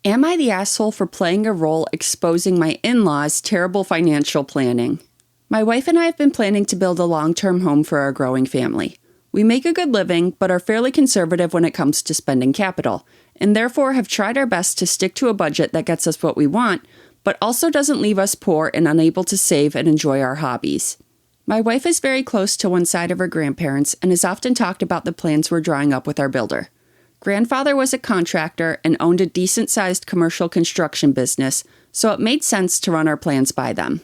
Am I the asshole for playing a role exposing my in-laws' terrible financial planning? My wife and I have been planning to build a long-term home for our growing family. We make a good living, but are fairly conservative when it comes to spending capital, and therefore have tried our best to stick to a budget that gets us what we want, but also doesn't leave us poor and unable to save and enjoy our hobbies. My wife is very close to one side of her grandparents and has often talked about the plans we're drawing up with our builder. Grandfather was a contractor and owned a decent-sized commercial construction business, so it made sense to run our plans by them.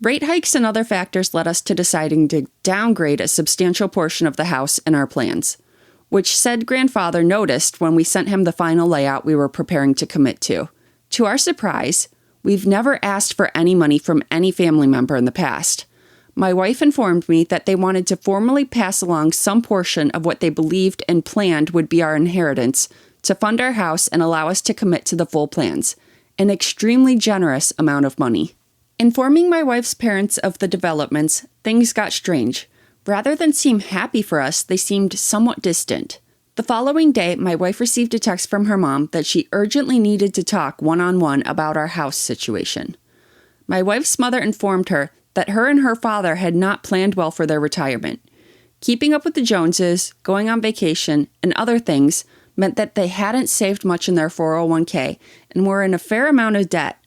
Rate hikes and other factors led us to deciding to downgrade a substantial portion of the house in our plans, which said grandfather noticed when we sent him the final layout we were preparing to commit to. To our surprise, we've never asked for any money from any family member in the past. My wife informed me that they wanted to formally pass along some portion of what they believed and planned would be our inheritance to fund our house and allow us to commit to the full plans, an extremely generous amount of money. Informing my wife's parents of the developments, things got strange. Rather than seem happy for us, they seemed somewhat distant. The following day, my wife received a text from her mom that she urgently needed to talk one-on-one about our house situation. My wife's mother informed her that her and her father had not planned well for their retirement. Keeping up with the Joneses, going on vacation, and other things meant that they hadn't saved much in their 401k and were in a fair amount of debt.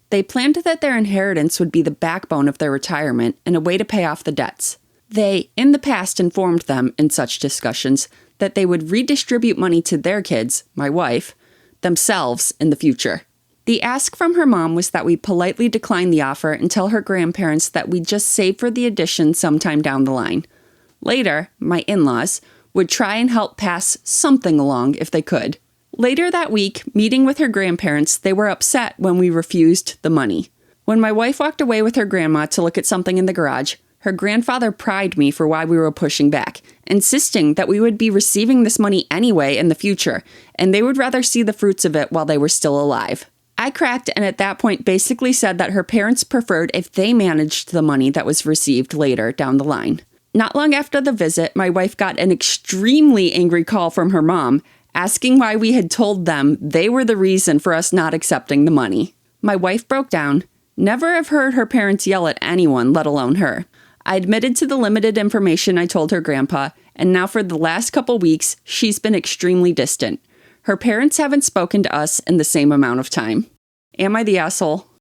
They planned that their inheritance would be the backbone of their retirement and a way to pay off the debts. They, in the past, informed them in such discussions that they would redistribute money to their kids, my wife, themselves in the future. The ask from her mom was that we politely decline the offer and tell her grandparents that we'd just save for the addition sometime down the line. Later, my in-laws would try and help pass something along if they could. Later that week, meeting with her grandparents, they were upset when we refused the money. When my wife walked away with her grandma to look at something in the garage, her grandfather pried me for why we were pushing back, insisting that we would be receiving this money anyway in the future, and they would rather see the fruits of it while they were still alive. I cracked and at that point basically said that her parents preferred if they managed the money that was received later down the line. Not long after the visit, my wife got an extremely angry call from her mom, asking why we had told them they were the reason for us not accepting the money. My wife broke down. Never have heard her parents yell at anyone, let alone her. I admitted to the limited information I told her grandpa, and now for the last couple weeks, she's been extremely distant. Her parents haven't spoken to us in the same amount of time. Am I the asshole?